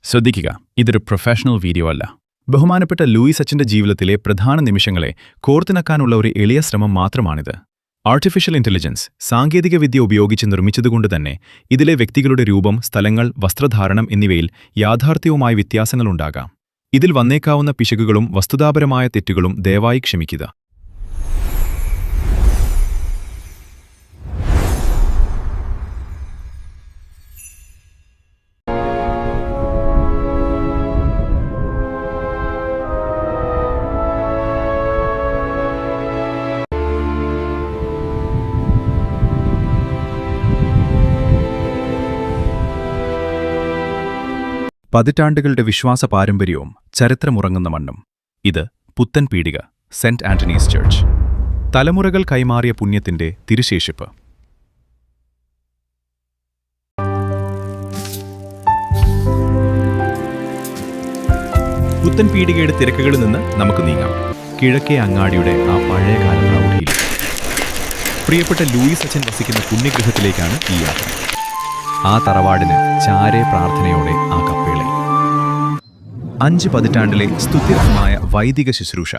ശ്രദ്ധിക്കുക, ഇതൊരു professional video അല്ല. ബഹുമാനപ്പെട്ട ലൂയിസ് അച്ഛന്റെ ജീവിതത്തിലെ പ്രധാന നിമിഷങ്ങളെ കോർത്തിണക്കാനുള്ള ഒരു എളിയ ശ്രമം മാത്രമാണിത്. ആർട്ടിഫിഷ്യൽ ഇന്റലിജൻസ് സാങ്കേതികവിദ്യ ഉപയോഗിച്ച് നിർമ്മിച്ചതുകൊണ്ട് തന്നെ ഇതിലെ വ്യക്തികളുടെ രൂപം, സ്ഥലങ്ങൾ, വസ്ത്രധാരണം എന്നിവയിൽ യാഥാർത്ഥ്യവുമായ വ്യത്യാസങ്ങളുണ്ടാകാം. ഇതിൽ വന്നേക്കാവുന്ന പിശകുകളും വസ്തുതാപരമായ തെറ്റുകളും ദയവായി ക്ഷമിക്കുക. പതിറ്റാണ്ടുകളുടെ വിശ്വാസ പാരമ്പര്യവും ചരിത്രമുറങ്ങുന്ന മണ്ണും. ഇത് പുത്തൻ പീടിക, സെന്റ് ആന്റണീസ് ചർച്ച്. തലമുറകൾ കൈമാറിയ പുണ്യത്തിന്റെ തിരുശേഷിപ്പ്. പുത്തൻ പീടികയുടെ തിരക്കുകളിൽ നിന്ന് നമുക്ക് നീങ്ങാം. കിഴക്കേ അങ്ങാടിയുടെ ആ പഴയകാല പ്രൗഢിയിൽ പ്രിയപ്പെട്ട ലൂയിസ് അച്ഛൻ വസിക്കുന്ന പുണ്യഗൃഹത്തിലേക്കാണ് ഈ യാത്ര. ആ തറവാടിന് ചാരേ പ്രാർത്ഥനയോടെ ആ കപ്പേളെ. 5 പതിറ്റാണ്ടിലെ സ്തുത്യർഹമായ വൈദിക ശുശ്രൂഷ.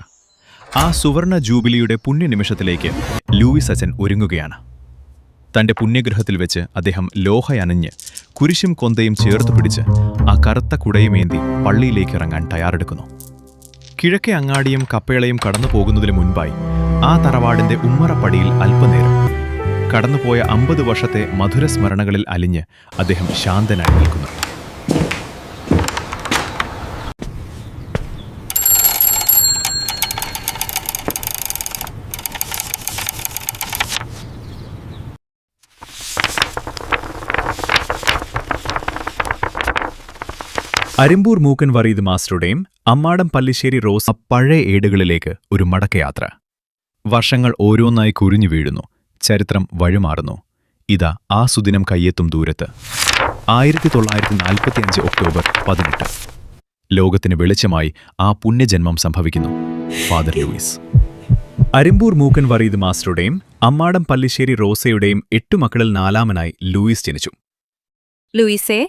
ആ സുവർണ ജൂബിലിയുടെ പുണ്യനിമിഷത്തിലേക്ക് ലൂയിസ് അച്ഛൻ ഒരുങ്ങുകയാണ്. തന്റെ പുണ്യഗൃഹത്തിൽ വെച്ച് അദ്ദേഹം ലോഹയനഞ്ഞ് കുരിശും കൊന്തയും ചേർത്ത് പിടിച്ച് ആ കറുത്ത കുടയുമേന്തി പള്ളിയിലേക്ക് ഇറങ്ങാൻ തയ്യാറെടുക്കുന്നു. കിഴക്കേ അങ്ങാടിയും കപ്പേളയും കടന്നു പോകുന്നതിനു മുൻപായി ആ തറവാടിന്റെ ഉമ്മറപ്പടിയിൽ അല്പനേരം കടന്നുപോയ 50 വർഷത്തെ മധുരസ്മരണകളിൽ അലിഞ്ഞ് അദ്ദേഹം ശാന്തനായി നിൽക്കുന്നു. അരിമ്പൂർ മൂക്കൻ വറീദ് മാസ്റ്ററുടെയും അമ്മാടം പല്ലിശ്ശേരി റോസ് പഴയ ഏടുകളിലേക്ക് ഒരു മടക്കയാത്ര. വർഷങ്ങൾ ഓരോന്നായി കുരിഞ്ഞു വീഴുന്നു. ചരിത്രം വഴിമാറുന്നു. ഇതാ ആ സുദിനം കയ്യെത്തും ദൂരത്ത്. 1945 ഒക്ടോബർ 18. ലോകത്തിന് വെളിച്ചമായി ആ പുണ്യജന്മം സംഭവിക്കുന്നു. Father Louis. അരിമ്പൂർ മൂക്കൻ വറീദ് മാസ്റ്ററുടെയും അമ്മാടം പല്ലിശ്ശേരി റോസയുടെയും 8 മക്കളിൽ 4ാമനായി ലൂയിസ് ജനിച്ചു. ലൂയിസേ,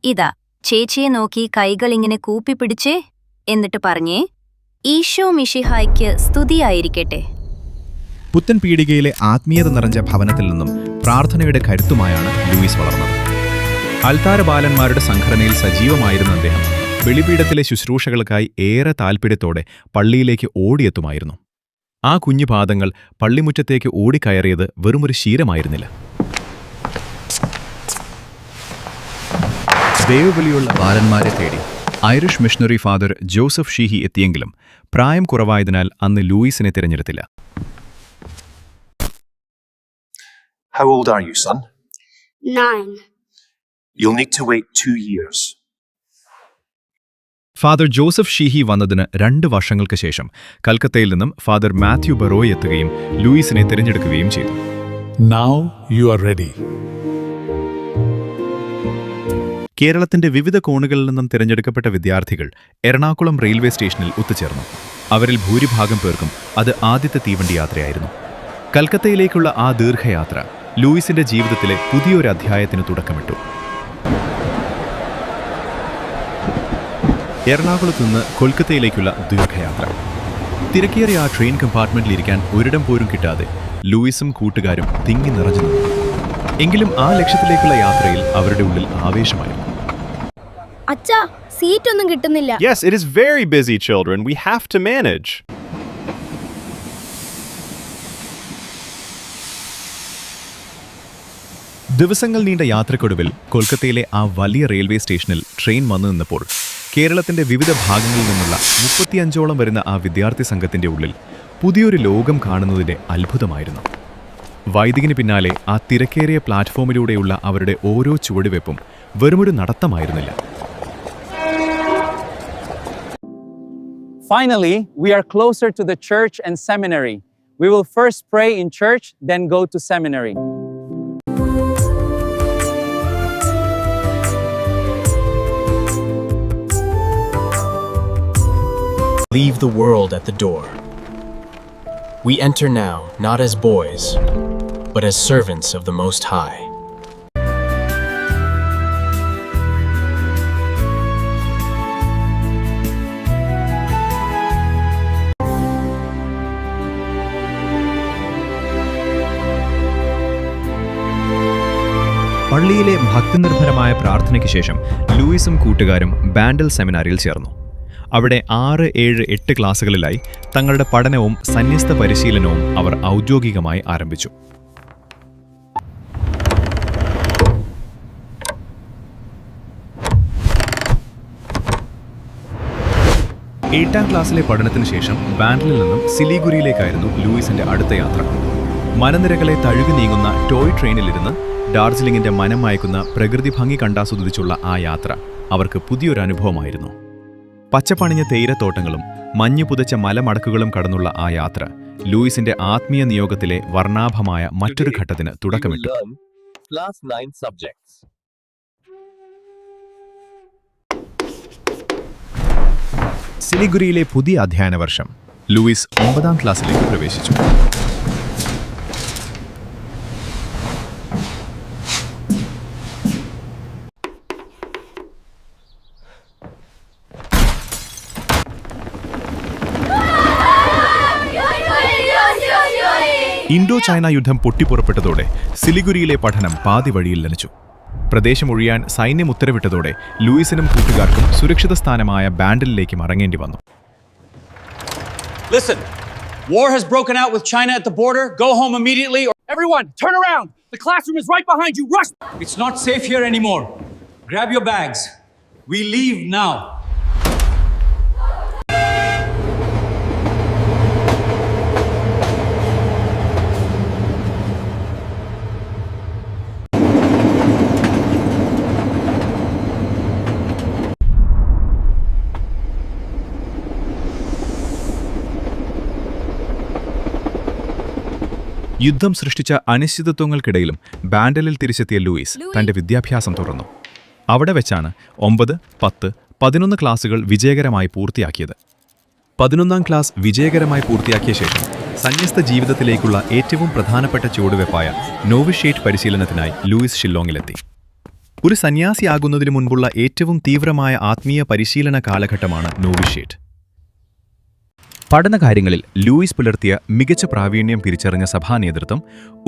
ഇതാ ചേച്ചിയെ നോക്കി കൈകളിങ്ങനെ കൂപ്പിപ്പിടിച്ചേ, എന്നിട്ട് പറഞ്ഞേ, ഈശോ മിശിഹായ്ക്ക് സ്തുതിയായിരിക്കട്ടെ. പുത്തൻ പീടികയിലെ ആത്മീയത നിറഞ്ഞ ഭവനത്തിൽ നിന്നും പ്രാർത്ഥനയുടെ കരുത്തുമായാണ് ലൂയിസ് വളർന്നത്. അൽത്താര ബാലന്മാരുടെ സംഘടനയിൽ സജീവമായിരുന്ന അദ്ദേഹം ബലിപീഠത്തിലെ ശുശ്രൂഷകൾക്കായി ഏറെ താൽപര്യത്തോടെ പള്ളിയിലേക്ക് ഓടിയെത്തുമായിരുന്നു. ആ കുഞ്ഞു പാദങ്ങൾ പള്ളിമുറ്റത്തേക്ക് ഓടിക്കയറിയത് വെറുമൊരു ശീലമായിരുന്നില്ല. ദൈവവിളിയുള്ള ബാലന്മാരെ തേടി ഐറിഷ് മിഷണറി ഫാദർ ജോസഫ് ഷീഹി എത്തിയെങ്കിലും പ്രായം കുറവായതിനാൽ അന്ന് ലൂയിസിനെ തിരഞ്ഞെടുത്തില്ല. How old are you, son? 9. You'll need to wait 2 years. Father Joseph Sheehy വന്നതിന് 2 വർഷങ്ങൾക്ക് ശേഷം കൽക്കത്തയിൽ നിന്നും ഫാദർ മാത്യു ബറോയ് എത്തുകയും ലൂയിസിനെ തിരഞ്ഞെടുക്കുകയും ചെയ്തു. Now you are ready. കേരളത്തിന്റെ വിവിധ കോണുകളിൽ നിന്നും തിരഞ്ഞെടുക്കപ്പെട്ട വിദ്യാർത്ഥികൾ എറണാകുളം റെയിൽവേ സ്റ്റേഷനിൽ ഒത്തുചേർന്നു. അവരിൽ ഭൂരിഭാഗം പേർക്കും അത് ആദ്യത്തെ തീവണ്ടി യാത്രയായിരുന്നു. കൽക്കത്തയിലേക്കുള്ള ആ ദീർഘയാത്ര ലൂയിസിന്റെ ജീവിതത്തിലെ പുതിയൊരു അധ്യായത്തിന് തുടക്കമിട്ടു. എറണാകുളത്ത് നിന്ന് കൊൽക്കത്തയിലേക്കുള്ള ദീർഘയാത്ര. തിരക്കേറിയ ആ ട്രെയിൻ കമ്പാർട്ട്മെന്റിലിരിക്കാൻ ഒരിടം പോലും കിട്ടാതെ ലൂയിസും കൂട്ടുകാരും തിങ്ങി നിറഞ്ഞു നിന്നു. എങ്കിലും ആ ലക്ഷ്യത്തിലേക്കുള്ള യാത്രയിൽ അവരുടെ ഉള്ളിൽ ആവേശമായിരുന്നു. അച്ഛാ, സീറ്റ് ഒന്നും കിട്ടുന്നില്ല. Yes, it is very busy, children. We have to manage. ദിവസങ്ങൾ നീണ്ട യാത്രക്കൊടുവിൽ കൊൽക്കത്തയിലെ ആ വലിയ റെയിൽവേ സ്റ്റേഷനിൽ ട്രെയിൻ വന്നു നിന്നപ്പോൾ കേരളത്തിന്റെ വിവിധ ഭാഗങ്ങളിൽ നിന്നുള്ള 35ഓളം വരുന്ന ആ വിദ്യാർത്ഥി സംഘത്തിന്റെ ഉള്ളിൽ പുതിയൊരു ലോകം കാണുന്നതിന്റെ അത്ഭുതമായിരുന്നു. വൈദികന് പിന്നാലെ ആ തിരക്കേറിയ പ്ലാറ്റ്ഫോമിലൂടെയുള്ള അവരുടെ ഓരോ ചുവടുവെപ്പും വെറുമൊരു നടത്തമായിരുന്നില്ല. Finally, we are closer to the church and seminary. We will first pray in church, then go to seminary. Leave the world at the door. We enter now, not as boys, but as servants of the Most High. ഭക്തിനിർഭരമായ പ്രാർത്ഥനയ്ക്ക് ശേഷം ലൂയിസും കൂട്ടുകാരും ബാൻഡൽ സെമിനാരിയിൽ ചേർന്നു. അവിടെ 6, 7, 8 ക്ലാസുകളിലായി തങ്ങളുടെ പഠനവും സന്യസ്ത പരിശീലനവും അവർ ഔദ്യോഗികമായി ആരംഭിച്ചു. എട്ടാം ക്ലാസ്സിലെ പഠനത്തിന് ശേഷം ബാൻഡലിൽ നിന്നും സിലിഗുരിയിലേക്കായിരുന്നു ലൂയിസിന്റെ അടുത്ത യാത്ര. മനനിരകളെ തഴുകി നീങ്ങുന്ന ടോയ് ട്രെയിനിലിരുന്ന് ഡാർജിലിംഗിന്റെ മനം മയക്കുന്ന പ്രകൃതി ഭംഗി കണ്ടാസ്വദിച്ചുള്ള ആ യാത്ര അവർക്ക് പുതിയൊരു അനുഭവമായിരുന്നു. പച്ചപ്പണിഞ്ഞ തേയിലത്തോട്ടങ്ങളും മഞ്ഞു പുതച്ച മലമടക്കുകളും കടന്നുള്ള ആ യാത്ര ലൂയിസിന്റെ ആത്മീയ നിയോഗത്തിലെ വർണ്ണാഭമായ മറ്റൊരു ഘട്ടത്തിന് തുടക്കമിട്ടു. സിലിഗുരിയിലെ പുതിയ അധ്യയന വർഷം ലൂയിസ് 9ാം ക്ലാസ്സിലേക്ക് പ്രവേശിച്ചു. ഇൻഡോ ചൈന യുദ്ധം പൊട്ടിപ്പുറപ്പെട്ടതോടെ സിലിഗുരിയിലെ പഠനം പാതി വഴിയിൽ നിലച്ചു. പ്രദേശമൊഴിയാൻ സൈന്യം ഉത്തരവിട്ടതോടെ ലൂയിസിനും കൂട്ടുകാർക്കും സുരക്ഷിത സ്ഥാനമായ ബാൻഡലിലേക്ക് മടങ്ങേണ്ടി വന്നു. Listen, war has broken out with China at the border. Go home immediately. Everyone, turn around. The classroom is right behind you. Rush. It's not safe here anymore. Grab your bags. We leave now. യുദ്ധം സൃഷ്ടിച്ച അനിശ്ചിതത്വങ്ങൾക്കിടയിലും ബാൻഡലിൽ തിരിച്ചെത്തിയ Luis തന്റെ വിദ്യാഭ്യാസം തുടർന്നു. അവിടെ വെച്ചാണ് 9, 10, 11 ക്ലാസുകൾ വിജയകരമായി പൂർത്തിയാക്കിയത്. 11ാം ക്ലാസ് വിജയകരമായി പൂർത്തിയാക്കിയ ശേഷം സന്യസ്ത ജീവിതത്തിലേക്കുള്ള ഏറ്റവും പ്രധാനപ്പെട്ട ചുവടുവെപ്പായ നോവിഷ്യേറ്റ് പരിശീലനത്തിനായി ലൂയിസ് ഷില്ലോങ്ങിലെത്തി. ഒരു സന്യാസിയാകുന്നതിനു മുൻപുള്ള ഏറ്റവും തീവ്രമായ ആത്മീയ പരിശീലന കാലഘട്ടമാണ് നോവിഷ്യേറ്റ്. പഠനകാര്യങ്ങളിൽ ലൂയിസ് പുലർത്തിയ മികച്ച പ്രാവീണ്യം തിരിച്ചറിഞ്ഞ സഭാ നേതൃത്വം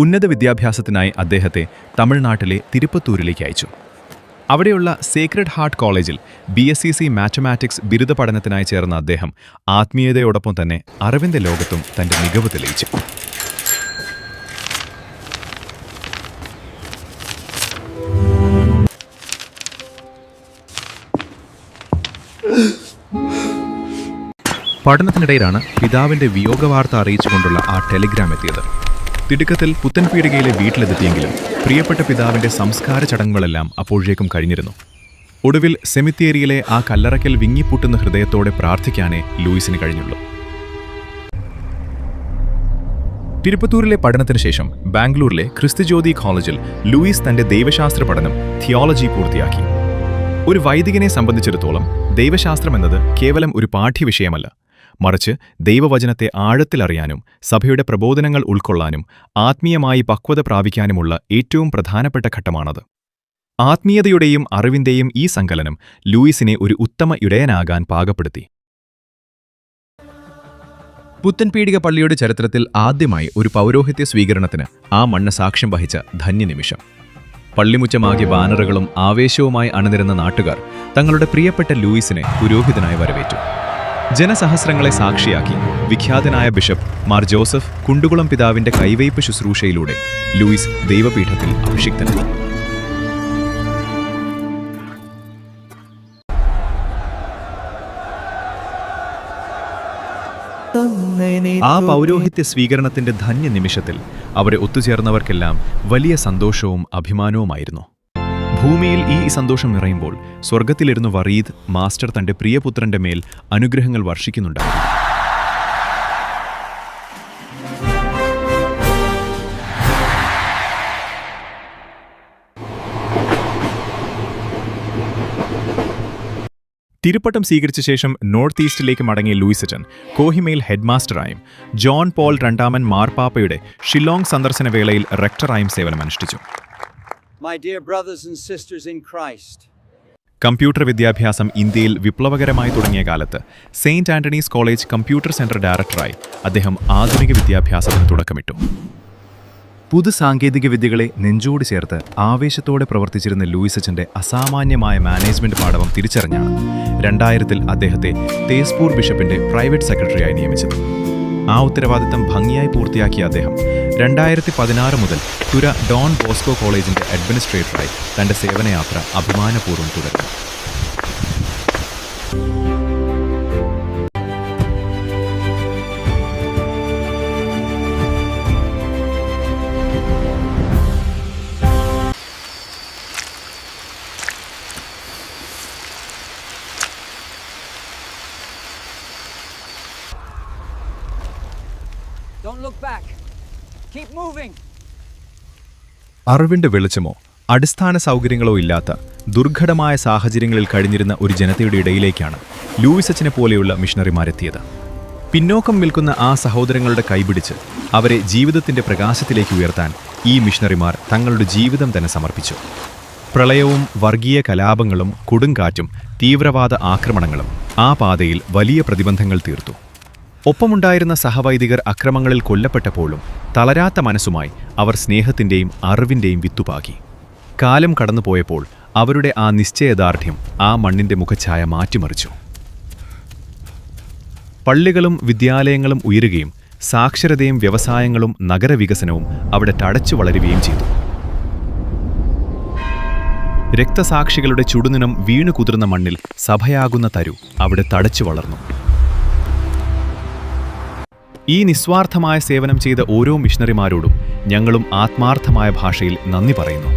ഉന്നത വിദ്യാഭ്യാസത്തിനായി അദ്ദേഹത്തെ തമിഴ്നാട്ടിലെ തിരുപ്പത്തൂരിലേക്ക് അയച്ചു. അവിടെയുള്ള സേക്രഡ് ഹാർട്ട് കോളേജിൽ BSc മാത്തമാറ്റിക്സ് ബിരുദ പഠനത്തിനായി ചേർന്ന അദ്ദേഹം ആത്മീയതയോടൊപ്പം തന്നെ അറിവിന്റെ ലോകത്തും തന്റെ മികവ് തെളിയിച്ചു. പഠനത്തിനിടയിലാണ് പിതാവിന്റെ വിയോഗവാർത്ത അറിയിച്ചുകൊണ്ടുള്ള ആ ടെലിഗ്രാം എത്തിയത്. തിടുക്കത്തിൽ പുത്തൻപീടികയിലെ വീട്ടിലെത്തിയെങ്കിലും പ്രിയപ്പെട്ട പിതാവിന്റെ സംസ്കാര ചടങ്ങുകളെല്ലാം അപ്പോഴേക്കും കഴിഞ്ഞിരുന്നു. ഒടുവിൽ സെമിത്തേരിയിലെ ആ കല്ലറയ്ക്കൽ വിങ്ങിപ്പൂട്ടുന്ന ഹൃദയത്തോടെ പ്രാർത്ഥിക്കാനേ ലൂയിസിന് കഴിഞ്ഞുള്ളൂ. തിരുപ്പത്തൂരിലെ പഠനത്തിന് ശേഷം ബാംഗ്ലൂരിലെ ക്രിസ്തുജ്യോതി കോളേജിൽ ലൂയിസ് തന്റെ ദൈവശാസ്ത്ര പഠനം തിയോളജി പൂർത്തിയാക്കി. ഒരു വൈദികനെ സംബന്ധിച്ചിടത്തോളം ദൈവശാസ്ത്രം എന്നത് കേവലം ഒരു പാഠ്യവിഷയമല്ല, മറിച്ച് ദൈവവചനത്തെ ആഴത്തിലറിയാനും സഭയുടെ പ്രബോധനങ്ങൾ ഉൾക്കൊള്ളാനും ആത്മീയമായി പക്വത പ്രാപിക്കാനുമുള്ള ഏറ്റവും പ്രധാനപ്പെട്ട ഘട്ടമാണത്. ആത്മീയതയുടെയും അറിവിന്റെയും ഈ സങ്കലനം ലൂയിസിനെ ഒരു ഉത്തമ ഇടയനാകാൻ പാകപ്പെടുത്തി. പുത്തൻപീടിക പള്ളിയുടെ ചരിത്രത്തിൽ ആദ്യമായി ഒരു പൗരോഹിത്യ സ്വീകരണത്തിന് ആ മണ്ണ് സാക്ഷ്യം വഹിച്ച ധന്യനിമിഷം. പള്ളിമുറ്റമാകിയ ബാനറുകളും ആവേശവുമായി അണിനിരുന്ന നാട്ടുകാർ തങ്ങളുടെ പ്രിയപ്പെട്ട ലൂയിസിനെ പുരോഹിതനായി വരവേറ്റു. ജനസഹസ്രങ്ങളെ സാക്ഷിയാക്കി വിഖ്യാതനായ ബിഷപ്പ് മാർ ജോസഫ് കുണ്ടുകുളം പിതാവിന്റെ കൈവയ്പ് ശുശ്രൂഷയിലൂടെ ലൂയിസ് ദൈവപീഠത്തിൽ അഭിഷിക്തനായി. ആ പൗരോഹിത്യ സ്വീകരണത്തിന്റെ ധന്യ നിമിഷത്തിൽ അവരെ ഒത്തുചേർന്നവർക്കെല്ലാം വലിയ സന്തോഷവും അഭിമാനവുമായിരുന്നു. ഭൂമിയിൽ ഈ സന്തോഷം നിറയുമ്പോൾ സ്വർഗത്തിലിരുന്നു വറീദ് മാസ്റ്റർ തന്റെ പ്രിയപുത്രന്റെ മേൽ അനുഗ്രഹങ്ങൾ വർഷിക്കുന്നുണ്ടായിരുന്നു. തിരുപ്പട്ടം സ്വീകരിച്ച ശേഷം നോർത്ത് ഈസ്റ്റിലേക്ക് മടങ്ങിയ ലൂയിസച്ചൻ കോഹിമയിൽ ഹെഡ്മാസ്റ്ററായും ജോൺ പോൾ രണ്ടാമൻ മാർപ്പാപ്പയുടെ ഷില്ലോങ് സന്ദർശന വേളയിൽ റെക്ടറായും സേവനമനുഷ്ഠിച്ചു. My dear brothers and sisters in Christ. Computer വിദ്യാഭ്യാസം ഇന്ത്യയിൽ വിപ്ലവകരമായി തുടങ്ങിയ കാലത്ത് Saint Antony's College computer centre ഡയറക്ടറായി അദ്ദേഹം ആധുനിക വിദ്യാഭ്യാസത്തിന് തുടക്കമിട്ടു. പുതുസാങ്കേതിക വിദ്യകളെ നെഞ്ചോട് ചേർത്ത് ആവേശത്തോടെ പ്രവർത്തിച്ചിരുന്ന ലൂയിസ് അച്ഛൻ്റെ അസാമാന്യമായ മാനേജ്മെന്റ് പാഠവം തിരിച്ചറിഞ്ഞാണ് 2000-ൽ അദ്ദേഹത്തെ തേസ്പൂർ ബിഷപ്പിന്റെ പ്രൈവറ്റ് സെക്രട്ടറിയായി നിയമിച്ചത്. ആ ഉത്തരവാദിത്തം ഭംഗിയായി പൂർത്തിയാക്കിയ അദ്ദേഹം 2016 മുതൽ തുര ഡോൺ ബോസ്കോ കോളേജിന്റെ അഡ്മിനിസ്ട്രേറ്ററായി തന്റെ സേവനയാത്ര അഭിമാനപൂർവ്വം തുടർന്നു. Don't look back. Keep moving. അറിവിന്റെ വെളിച്ചമോ അടിസ്ഥാന സൗകര്യങ്ങളോ ഇല്ലാത്ത ദുർഘടമായ സാഹചര്യങ്ങളിൽ കഴിഞ്ഞിരുന്ന ഒരു ജനതയുടെ ഇടയിലേക്കാണ് ലൂയിസ് അച്ഛനെ പോലെയുള്ള മിഷണറിമാരെത്തിയത്. പിന്നോക്കം നിൽക്കുന്ന ആ സഹോദരങ്ങളുടെ കൈപിടിച്ച് അവരെ ജീവിതത്തിന്റെ പ്രകാശത്തിലേക്ക് ഉയർത്താൻ ഈ മിഷണറിമാർ തങ്ങളുടെ ജീവിതം തന്നെ സമർപ്പിച്ചു. പ്രളയവും വർഗീയ കലാപങ്ങളും കൊടുങ്കാറ്റും തീവ്രവാദ ആക്രമണങ്ങളും ആ പാതയിൽ വലിയ പ്രതിബന്ധങ്ങൾ തീർത്തു. ഒപ്പമുണ്ടായിരുന്ന സഹവൈദികർ അക്രമങ്ങളിൽ കൊല്ലപ്പെട്ടപ്പോഴും തളരാത്ത മനസ്സുമായി അവർ സ്നേഹത്തിന്റെയും അറിവിന്റെയും വിത്തുപാകി. കാലം കടന്നുപോയപ്പോൾ അവരുടെ ആ നിശ്ചയദാർഢ്യം ആ മണ്ണിന്റെ മുഖഛായ മാറ്റിമറിച്ചു. പള്ളികളും വിദ്യാലയങ്ങളും ഉയരുകയും സാക്ഷരതയും വ്യവസായങ്ങളും നഗരവികസനവും അവിടെ തഴച്ചു വളരുകയും ചെയ്തു. രക്തസാക്ഷികളുടെ ചുടുനിനം വീണു കുതിർന്ന മണ്ണിൽ സഭയാകുന്ന തരു അവിടെ തഴച്ചു വളർന്നു. ഈ നിസ്വാർത്ഥമായ സേവനം ചെയ്ത ഓരോ മിഷണറിമാരോടും ഞങ്ങളും ആത്മാർത്ഥമായ ഭാഷയിൽ നന്ദി പറയുന്നു.